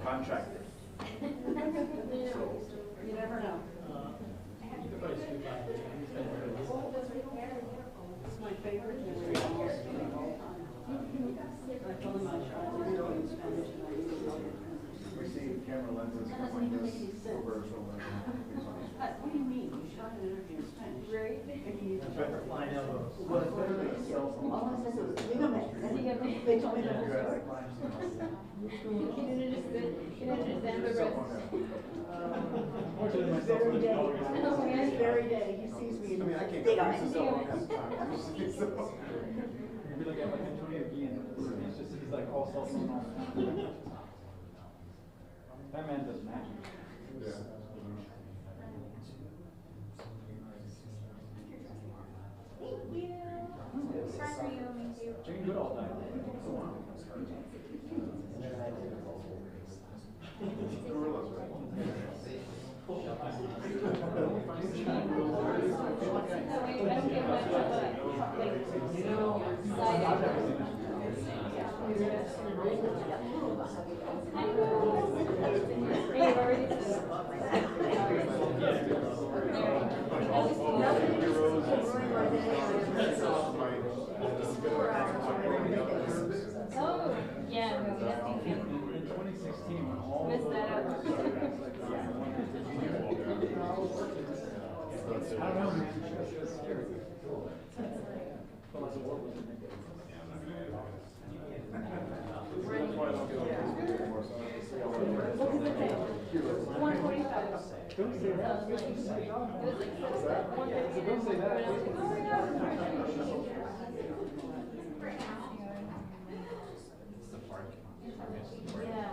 contracted. You never know. You could probably scoop out. It's my favorite memory of all time. I told him I shot it in Spanish and I used it. We see camera lenses like this over his shoulder. What do you mean? You shot an interview in Spanish? Right. Flying elbows. All I said was, dígame. They told me the whole story. He didn't understand the rest. Fortunately, my cell phone is always This very day, he sees me and I mean, he's I like, can't dígame, use the cell phone dígame. half the time. You'd be like Antonio Guillen. It's just, he's like all cell phone on. That man does magic. Yeah. Chicken good all night. Gorillas, right? Oh, yeah, no, that's In 2016, when all missed that out. I don't know, man. It was scary. Felt like the war was in there. That's why I don't get on Facebook anymore, so I have to see all that. What was the thing? 145. Don't say that. It was like Don't say that. yeah,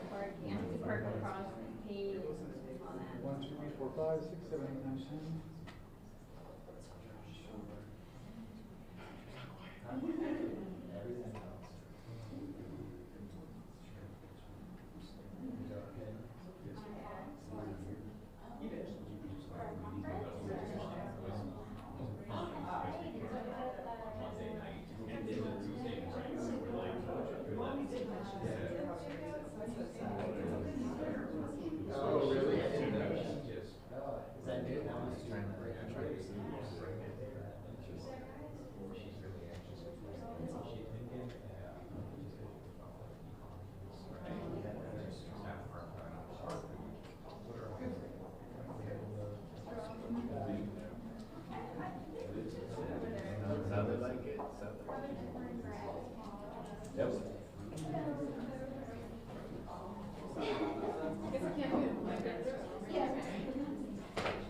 park, you have to park across the page and all that. 1, 2, 3, 4, 5, 6, 7, 8, 9, 10. Oh, really? Sounded like it. Yep.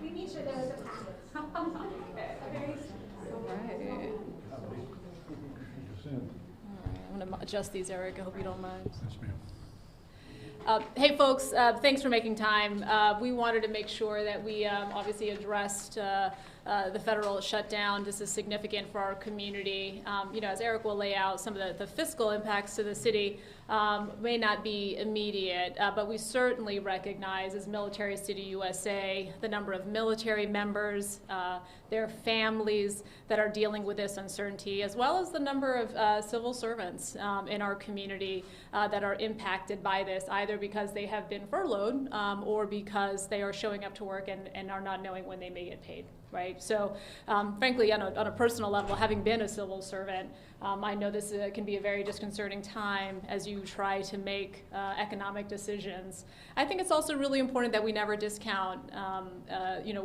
We made sure there was a path. I'm going to adjust these, Eric. I hope you don't mind. Hey, folks, thanks for making time. We wanted to make sure that we obviously addressed the federal shutdown. This is significant for our community. As Eric will lay out, some of the fiscal impacts to the city may not be immediate, but we certainly recognize as Military City USA the number of military members, their families that are dealing with this uncertainty, as well as the number of civil servants in our community that are impacted by this, either because they have been furloughed or because they are showing up to work and are not knowing when they may get paid. Right. So, frankly, on a personal level, having been a civil servant, I know this can be a very disconcerting time as you try to make economic decisions. I think it's also really important that we never discount,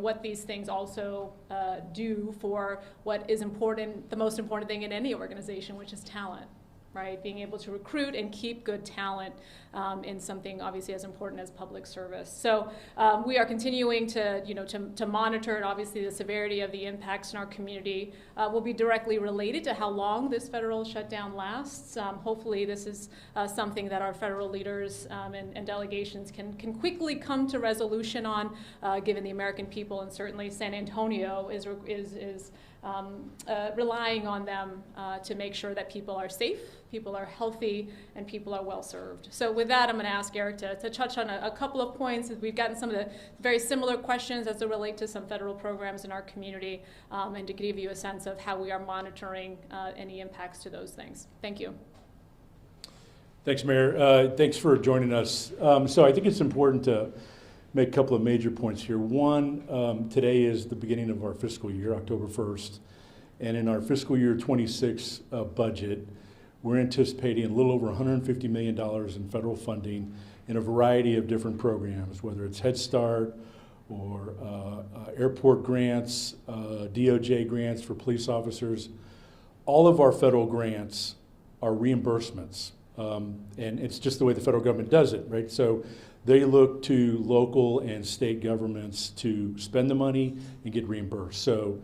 what these things also do for what is important, the most important thing in any organization, which is talent. Right, being able to recruit and keep good talent in something obviously as important as public service. So we are continuing to monitor, and obviously the severity of the impacts in our community will be directly related to how long this federal shutdown lasts. Hopefully this is something that our federal leaders and delegations can quickly come to resolution on, given the American people, and certainly San Antonio is relying on them to make sure that people are safe, people are healthy, and people are well served. So with that, I'm going to ask Eric to touch on a couple of points. We've gotten some of the very similar questions as they relate to some federal programs in our community, and to give you a sense of how we are monitoring any impacts to those things. Thank you. Thanks, Mayor. Thanks for joining us. So I think it's important to make a couple of major points here. One, today is the beginning of our fiscal year, October 1st. And in our fiscal year 26 budget, we're anticipating a little over $150 million in federal funding in a variety of different programs, whether it's Head Start or airport grants, DOJ grants for police officers. All of our federal grants are reimbursements. And it's just the way the federal government does it, right? So they look to local and state governments to spend the money and get reimbursed. So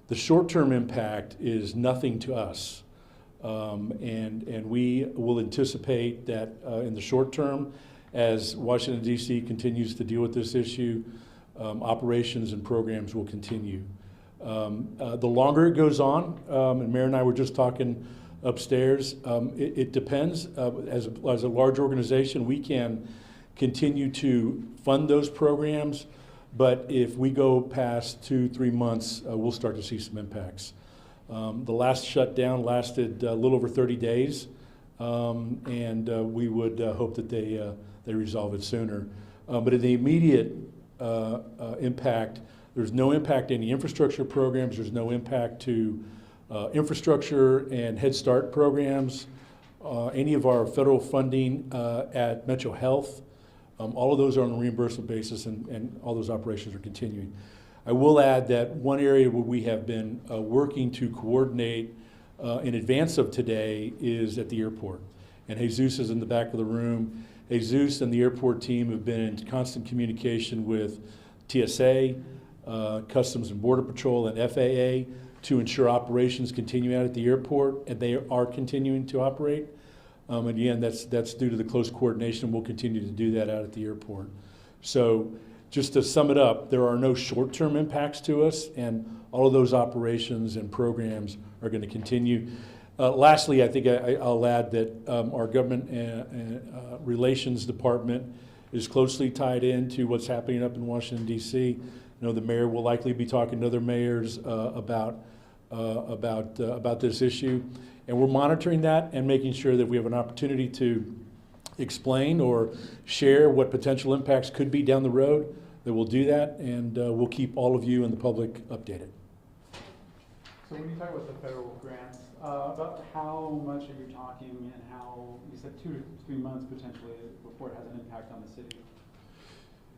the short-term impact is nothing to us. And we will anticipate that in the short term, as Washington, D.C. continues to deal with this issue, operations and programs will continue. The longer it goes on, and Mayor and I were just talking upstairs, it depends. As a large organization, we can continue to fund those programs, but if we go past 2-3 months, we'll start to see some impacts. The last shutdown lasted a little over 30 days, and we would hope that they resolve it sooner. But in the immediate impact, there's no impact to any infrastructure programs, there's no impact to infrastructure and Head Start programs, any of our federal funding at Metro Health. All of those are on a reimbursement basis, and all those operations are continuing. I will add that one area where we have been working to coordinate in advance of today is at the airport. And Jesus is in the back of the room. Jesus and the airport team have been in constant communication with TSA, Customs and Border Patrol, and FAA to ensure operations continue out at the airport, and they are continuing to operate. Again, that's due to the close coordination. We'll continue to do that out at the airport. So just to sum it up, there are no short-term impacts to us, and all of those operations and programs are going to continue. Lastly, I think I'll add that our government relations department is closely tied into what's happening up in Washington, D.C. I know the mayor will likely be talking to other mayors about this issue. And we're monitoring that and making sure that we have an opportunity to explain or share what potential impacts could be down the road, that we'll do that, and we'll keep all of you and the public updated. So when you talk about the federal grants, about how much are you talking, and how, you said 2 to 3 months potentially before it has an impact on the city?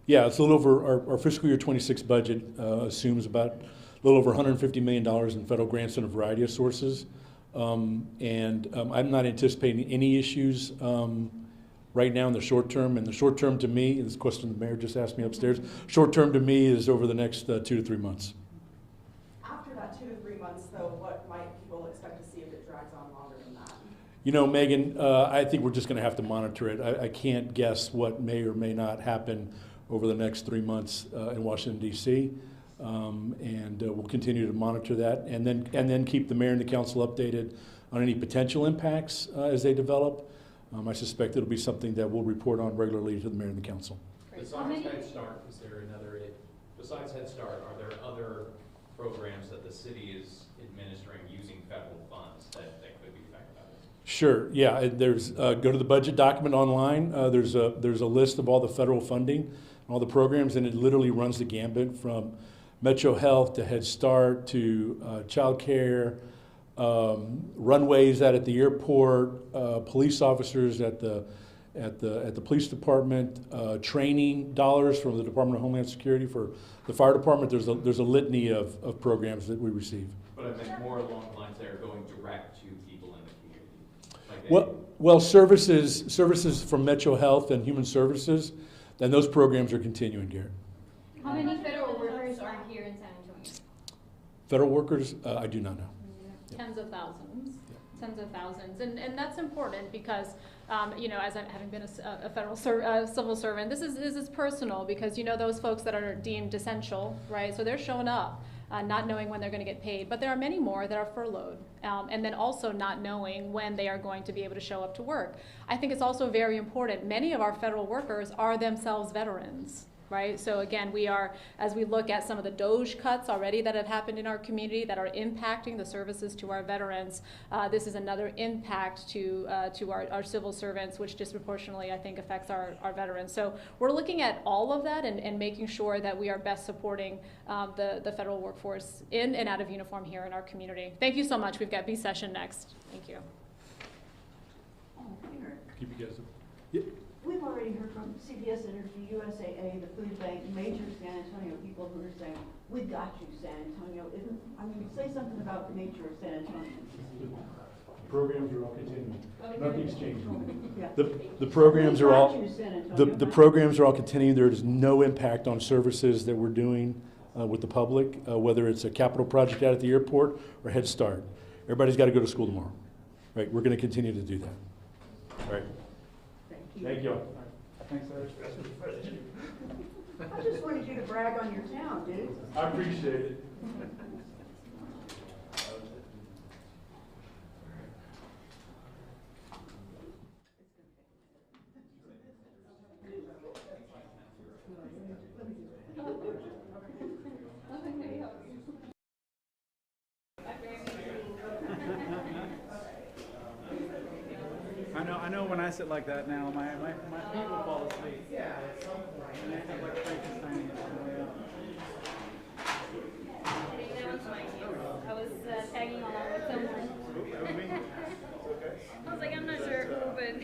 Yeah, it's a little over, our fiscal year 26 budget assumes about a little over $150 million in federal grants in a variety of sources. I'm not anticipating any issues right now in the short term. And the short term to me, this question the mayor just asked me upstairs, short term to me is over the next 2 to 3 months. After that 2 to 3 months, though, what might people expect to see if it drags on longer than that? You know, Megan, I think we're just going to have to monitor it. I can't guess what may or may not happen over the next 3 months in Washington, D.C. We'll continue to monitor that, and then keep the mayor and the council updated on any potential impacts as they develop. I suspect it'll be something that we'll report on regularly to the mayor and the council. Besides Head Start, besides Head Start, are there other programs that the city is administering using federal funds that could be affected by this? Sure. Yeah. There's go to the budget document online. There's a list of all the federal funding, all the programs, and it literally runs the gambit from Metro Health to Head Start to child care, runways out at the airport, police officers at the police department, training dollars from the Department of Homeland Security for the fire department. There's a litany of programs that we receive. But I think more along the lines that are going direct to people in the community. Well, services from Metro Health and Human Services, and those programs are continuing, Garrett. How many federal workers are here in San Antonio? Federal workers, I do not know. Tens of thousands. Tens of thousands, and that's important because, you know, as having been a federal civil servant, this is personal because you know those folks that are deemed essential, right? So they're showing up, not knowing when they're going to get paid. But there are many more that are furloughed, and then also not knowing when they are going to be able to show up to work. I think it's also very important. Many of our federal workers are themselves veterans, right? So again, we are, as we look at some of the DOGE cuts already that have happened in our community that are impacting the services to our veterans, this is another impact to our civil servants, which disproportionately, I think, affects our veterans. So we're looking at all of that and making sure that we are best supporting the federal workforce in and out of uniform here in our community. Thank you so much. We've got B session next. Thank you. Oh, here. Keep you guys up. Yep. We've already heard from CBS Energy, USAA, the food bank, major San Antonio people who are saying, "We got you, San Antonio." Say something about the nature of San Antonio. Programs are all continuing. Nothing's changing. Yeah. The programs are all, We got you, San Antonio. the programs are all continuing. There is no impact on services that we're doing with the public, whether it's a capital project out at the airport or Head Start. Everybody's got to go to school tomorrow, right? We're going to continue to do that. All right. Thank you. Thank you. Thanks, Eric. I just wanted you to brag on your town, dude. I appreciate it. I know when I sit like that now, my feet will fall asleep. Yeah, at some point. And I have like Frankenstein. That was my cue. I was tagging along with someone. I was like, I'm not sure who, but